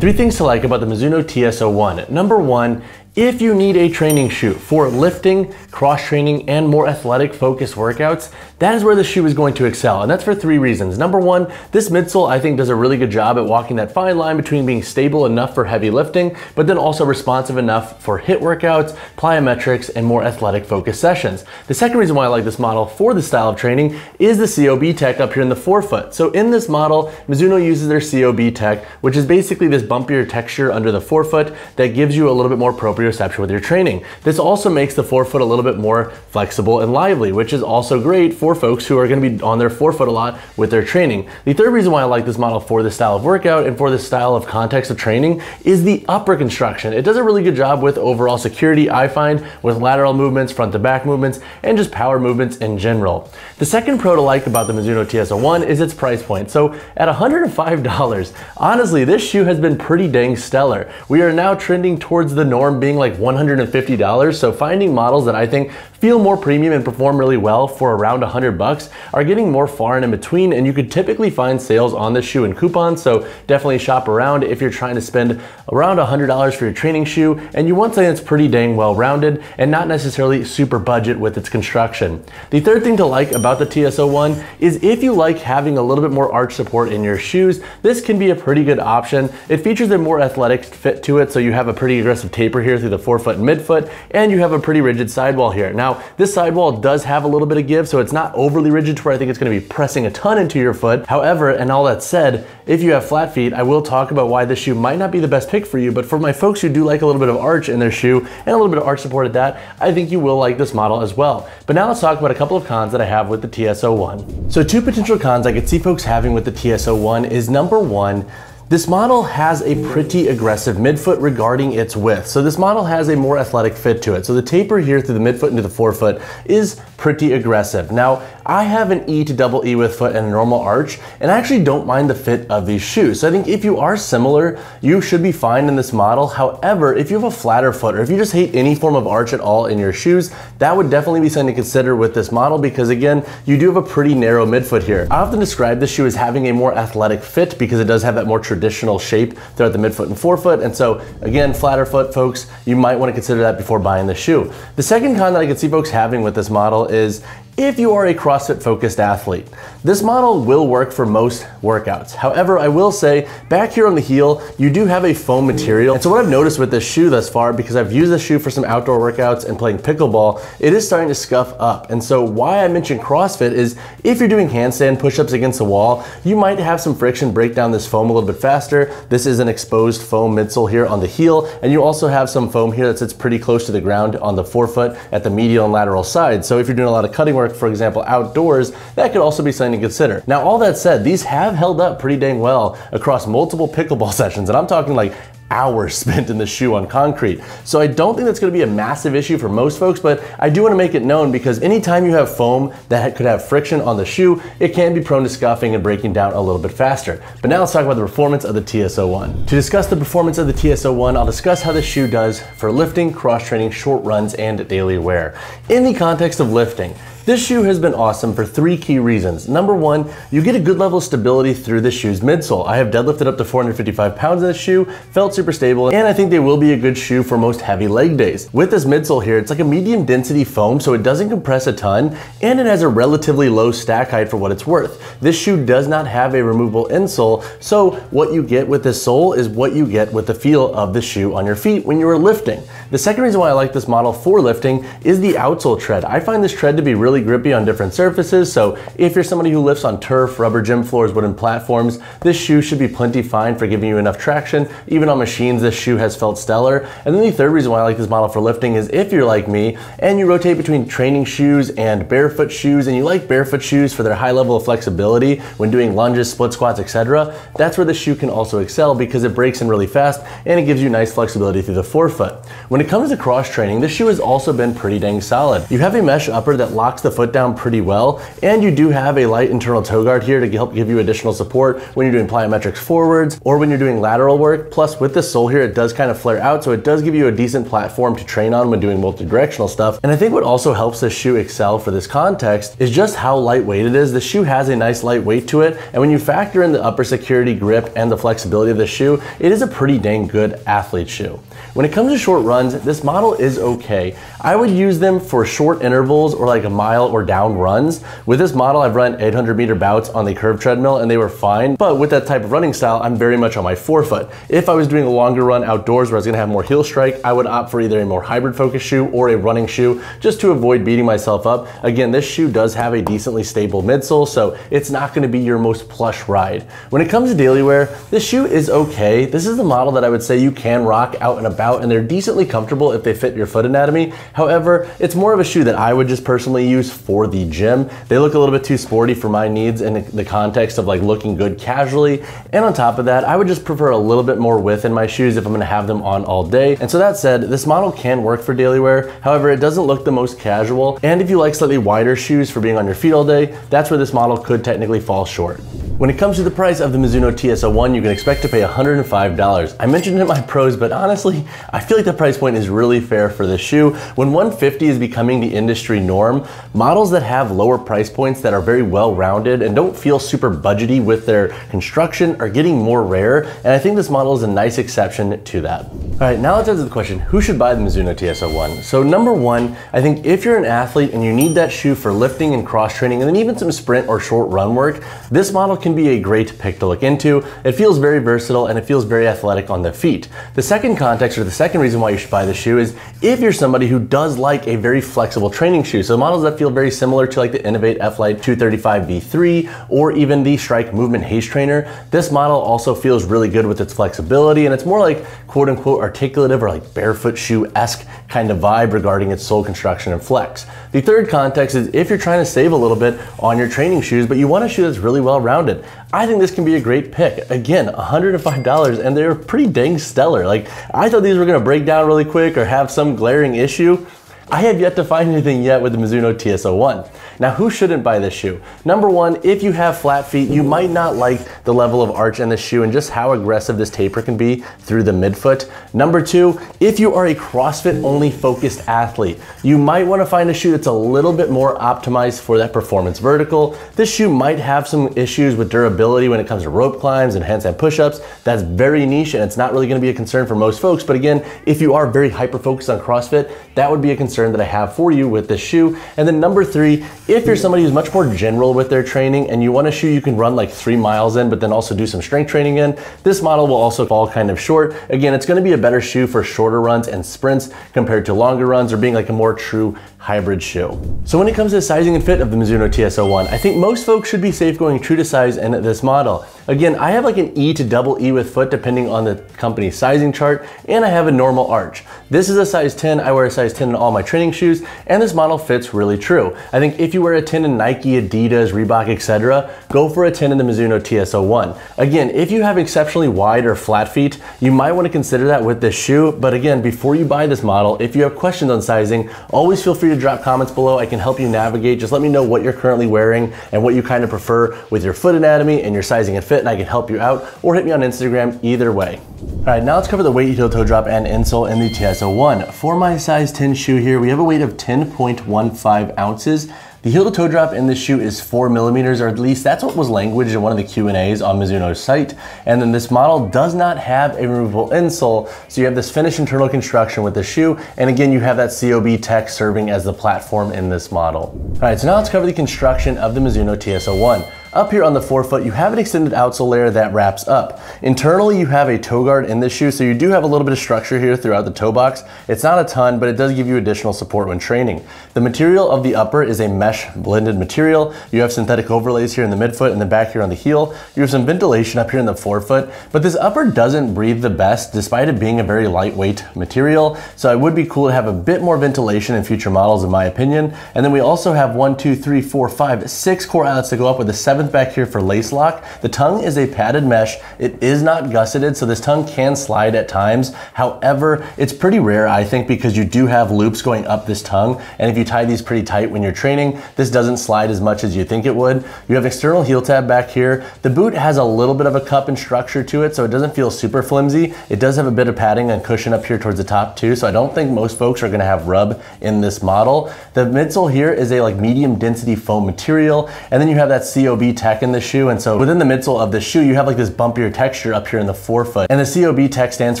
Three things to like about the Mizuno TS01. Number one, if you need a training shoe for lifting, cross training, and more athletic focused workouts, that is where the shoe is going to excel. And that's for three reasons. Number one, this midsole I think does a really good job at walking that fine line between being stable enough for heavy lifting, but then also responsive enough for HIIT workouts, plyometrics, and more athletic focused sessions. The second reason why I like this model for the style of training is the COB tech up here in the forefoot. So in this model, Mizuno uses their COB tech, which is basically this bumpier texture under the forefoot that gives you a little bit more proprioception with your training. This also makes the forefoot a little bit more flexible and lively, which is also great for folks who are going to be on their forefoot a lot with their training. The third reason why I like this model for this style of workout and for this style of context of training is the upper construction. It does a really good job with overall security, I find, with lateral movements, front to back movements, and just power movements in general. The second pro to like about the Mizuno TS01 is its price point. So at $105, honestly, this shoe has been pretty dang stellar. We are now trending towards the norm being like $150, so finding models that I think feel more premium and perform really well for around $100 are getting more far and in between, and you could typically find sales on this shoe and coupons, so definitely shop around if you're trying to spend around $100 for your training shoe and you want something that's pretty dang well rounded and not necessarily super budget with its construction. The third thing to like about the TS01 is if you like having a little bit more arch support in your shoes, this can be a pretty good option. It features a more athletic fit to it, so you have a pretty aggressive taper here through the forefoot and midfoot, and you have a pretty rigid sidewall here. Now, this sidewall does have a little bit of give, so it's not overly rigid to where I think it's going to be pressing a ton into your foot. However, and all that said, if you have flat feet, I will talk about why this shoe might not be the best pick for you, but for my folks who do like a little bit of arch in their shoe and a little bit of arch support at that, I think you will like this model as well. But now let's talk about a couple of cons that I have with the TS01. So two potential cons I could see folks having with the TS01 is number one, this model has a pretty aggressive midfoot regarding its width. So this model has a more athletic fit to it. So the taper here through the midfoot into the forefoot is pretty aggressive. Now, I have an E to double E width foot and a normal arch, and I actually don't mind the fit of these shoes. So I think if you are similar, you should be fine in this model. However, if you have a flatter foot or if you just hate any form of arch at all in your shoes, that would definitely be something to consider with this model because again, you do have a pretty narrow midfoot here. I often describe this shoe as having a more athletic fit because it does have that more traditional shape throughout the midfoot and forefoot. And so again, flatter foot folks, you might want to consider that before buying the shoe. The second con that I could see folks having with this model is if you are a CrossFit focused athlete. This model will work for most workouts. However, I will say back here on the heel, you do have a foam material. And so what I've noticed with this shoe thus far, because I've used this shoe for some outdoor workouts and playing pickleball, it is starting to scuff up. And so why I mentioned CrossFit is if you're doing handstand push-ups against the wall, you might have some friction break down this foam a little bit faster. This is an exposed foam midsole here on the heel, and you also have some foam here that sits pretty close to the ground on the forefoot at the medial and lateral side. So if you're doing a lot of cutting work, for example, outdoors, that could also be something to consider. Now, all that said, these have held up pretty dang well across multiple pickleball sessions, and I'm talking like hours spent in the shoe on concrete. So I don't think that's going to be a massive issue for most folks, but I do want to make it known because anytime you have foam that could have friction on the shoe, it can be prone to scuffing and breaking down a little bit faster. But now let's talk about the performance of the TS01. To discuss the performance of the TS01, I'll discuss how this shoe does for lifting, cross training, short runs, and daily wear. In the context of lifting, this shoe has been awesome for three key reasons. Number one, you get a good level of stability through the shoe's midsole. I have deadlifted up to 455 pounds in this shoe, felt super stable, and I think they will be a good shoe for most heavy leg days. With this midsole here, it's like a medium density foam, so it doesn't compress a ton, and it has a relatively low stack height for what it's worth. This shoe does not have a removable insole, so what you get with this sole is what you get with the feel of the shoe on your feet when you are lifting. The second reason why I like this model for lifting is the outsole tread. I find this tread to be really grippy on different surfaces, so if you're somebody who lifts on turf, rubber gym floors, wooden platforms, this shoe should be plenty fine for giving you enough traction. Even on machines, this shoe has felt stellar. And then the third reason why I like this model for lifting is if you're like me and you rotate between training shoes and barefoot shoes, and you like barefoot shoes for their high level of flexibility when doing lunges, split squats, etc., that's where this shoe can also excel because it breaks in really fast and it gives you nice flexibility through the forefoot. When it comes to cross training, this shoe has also been pretty dang solid. You have a mesh upper that locks locks the foot down pretty well, and you do have a light internal toe guard here to help give you additional support when you're doing plyometrics forwards or when you're doing lateral work. Plus with the sole here, it does kind of flare out, so it does give you a decent platform to train on when doing multi-directional stuff. And I think what also helps this shoe excel for this context is just how lightweight it is. The shoe has a nice light weight to it, and when you factor in the upper security grip and the flexibility of the shoe, it is a pretty dang good athlete shoe. When it comes to short runs, this model is okay. I would use them for short intervals or like a mile or down runs. With this model, I've run 800-meter bouts on the curved treadmill and they were fine. But with that type of running style, I'm very much on my forefoot. If I was doing a longer run outdoors where I was gonna have more heel strike, I would opt for either a more hybrid focus shoe or a running shoe just to avoid beating myself up. Again, this shoe does have a decently stable midsole, so it's not gonna be your most plush ride. When it comes to daily wear, this shoe is okay. This is the model that I would say you can rock out and about, and they're decently comfortable if they fit your foot anatomy. However, it's more of a shoe that I would just personally use for the gym. They look a little bit too sporty for my needs in the context of like looking good casually. And on top of that, I would just prefer a little bit more width in my shoes if I'm gonna have them on all day. And so that said, this model can work for daily wear. However, it doesn't look the most casual. And if you like slightly wider shoes for being on your feet all day, that's where this model could technically fall short. When it comes to the price of the Mizuno TS01, you can expect to pay $105. I mentioned it in my pros, but honestly, I feel like the price point is really fair for this shoe. When $150 is becoming the industry norm, models that have lower price points that are very well-rounded and don't feel super budgety with their construction are getting more rare, and I think this model is a nice exception to that. All right, now let's answer the question, who should buy the Mizuno TS01? So number one, I think if you're an athlete and you need that shoe for lifting and cross training and then even some sprint or short run work, this model can be a great pick to look into. It feels very versatile and it feels very athletic on the feet. The second context, or the second reason why you should buy the shoe, is if you're somebody who does like a very flexible training shoe. So models that feel very similar to like the Innovate F-Lite 235 V3 or even the Strike Movement Haze Trainer, this model also feels really good with its flexibility, and it's more like quote unquote articulative or like barefoot shoe-esque kind of vibe regarding its sole construction and flex. The third context is if you're trying to save a little bit on your training shoes, but you want a shoe that's really well rounded. I think this can be a great pick. Again, $105, and they're pretty dang stellar. Like, I thought these were gonna break down really quick or have some glaring issue. I have yet to find anything yet with the Mizuno TS01. Now, who shouldn't buy this shoe? Number one, if you have flat feet, you might not like the level of arch in this shoe and just how aggressive this taper can be through the midfoot. Number two, if you are a CrossFit only focused athlete, you might want to find a shoe that's a little bit more optimized for that performance vertical. This shoe might have some issues with durability when it comes to rope climbs and handstand push-ups. That's very niche and it's not really going to be a concern for most folks. But again, if you are very hyper-focused on CrossFit, that would be a concern that I have for you with this shoe. And then number three, if you're somebody who's much more general with their training and you want a shoe you can run like 3 miles in, but then also do some strength training in, this model will also fall kind of short. Again, it's gonna be a better shoe for shorter runs and sprints compared to longer runs or being like a more true hybrid shoe. So when it comes to the sizing and fit of the Mizuno TS01, I think most folks should be safe going true to size in this model. Again, I have like an E to double E with foot depending on the company's sizing chart, and I have a normal arch. This is a size 10, I wear a size 10 in all my training shoes, and this model fits really true. I think if you wear a 10 in Nike, Adidas, Reebok, etc., go for a 10 in the Mizuno TS01. Again, if you have exceptionally wide or flat feet, you might want to consider that with this shoe, but again, before you buy this model, if you have questions on sizing, always feel free to drop comments below. I can help you navigate. Just let me know what you're currently wearing and what you kind of prefer with your foot anatomy and your sizing and fit, and I can help you out, or hit me on Instagram, either way. All right, now let's cover the weight, heel toe drop, and insole in the TS01. For my size 10 shoe here, we have a weight of 10.15 ounces. The heel to toe drop in this shoe is 4 millimeters, or at least that's what was languaged in one of the Q&As on Mizuno's site. And then this model does not have a removable insole, so you have this finished internal construction with the shoe, and again, you have that COB tech serving as the platform in this model. All right, so now let's cover the construction of the Mizuno TS01. Up here on the forefoot, you have an extended outsole layer that wraps up. Internally, you have a toe guard in this shoe, so you do have a little bit of structure here throughout the toe box. It's not a ton, but it does give you additional support when training. The material of the upper is a mesh blended material. You have synthetic overlays here in the midfoot and then back here on the heel. You have some ventilation up here in the forefoot, but this upper doesn't breathe the best despite it being a very lightweight material. So it would be cool to have a bit more ventilation in future models, in my opinion. And then we also have 1, 2, 3, 4, 5, 6 core eyelets to go up with a 7 7th back here for lace lock. The tongue is a padded mesh. It is not gusseted, so this tongue can slide at times. However, it's pretty rare, I think, because you do have loops going up this tongue, and if you tie these pretty tight when you're training, this doesn't slide as much as you think it would. You have external heel tab back here. The boot has a little bit of a cup and structure to it, so it doesn't feel super flimsy. It does have a bit of padding and cushion up here towards the top too, so I don't think most folks are gonna have rub in this model. The midsole here is a like medium density foam material, and then you have that COB tech in the shoe, and so within the midsole of the shoe, you have like this bumpier texture up here in the forefoot. And the COB tech stands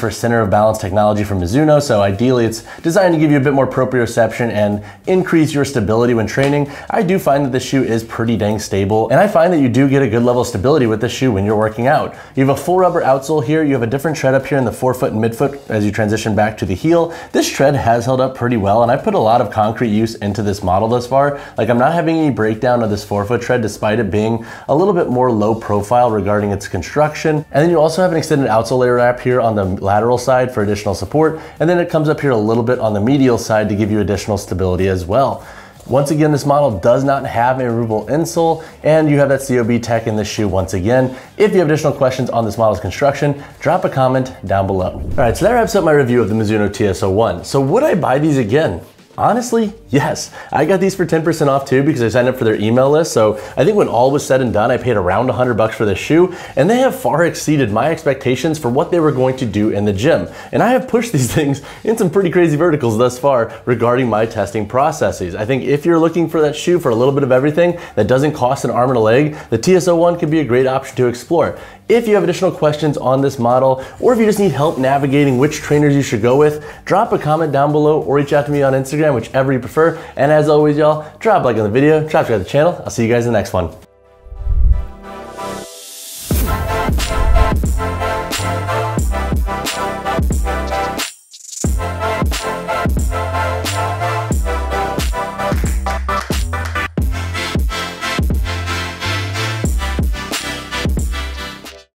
for Center of Balance Technology from Mizuno, so ideally it's designed to give you a bit more proprioception and increase your stability when training. I do find that this shoe is pretty dang stable, and I find that you do get a good level of stability with this shoe when you're working out. You have a full rubber outsole here, you have a different tread up here in the forefoot and midfoot as you transition back to the heel. This tread has held up pretty well, and I put a lot of concrete use into this model thus far. Like, I'm not having any breakdown of this forefoot tread despite it being a little bit more low profile regarding its construction. And then you also have an extended outsole layer wrap here on the lateral side for additional support, and then it comes up here a little bit on the medial side to give you additional stability as well. Once again, this model does not have a removable insole, and you have that COB tech in this shoe once again. If you have additional questions on this model's construction, drop a comment down below. All right, so that wraps up my review of the Mizuno TS01. So would I buy these again? Honestly, yes. I got these for 10% off too because I signed up for their email list. So I think when all was said and done, I paid around $100 for this shoe, and they have far exceeded my expectations for what they were going to do in the gym. And I have pushed these things in some pretty crazy verticals thus far regarding my testing processes. I think if you're looking for that shoe for a little bit of everything that doesn't cost an arm and a leg, the TS01 could be a great option to explore. If you have additional questions on this model, or if you just need help navigating which trainers you should go with, drop a comment down below or reach out to me on Instagram, whichever you prefer. And as always, y'all, drop a like on the video, subscribe to the channel. I'll see you guys in the next one.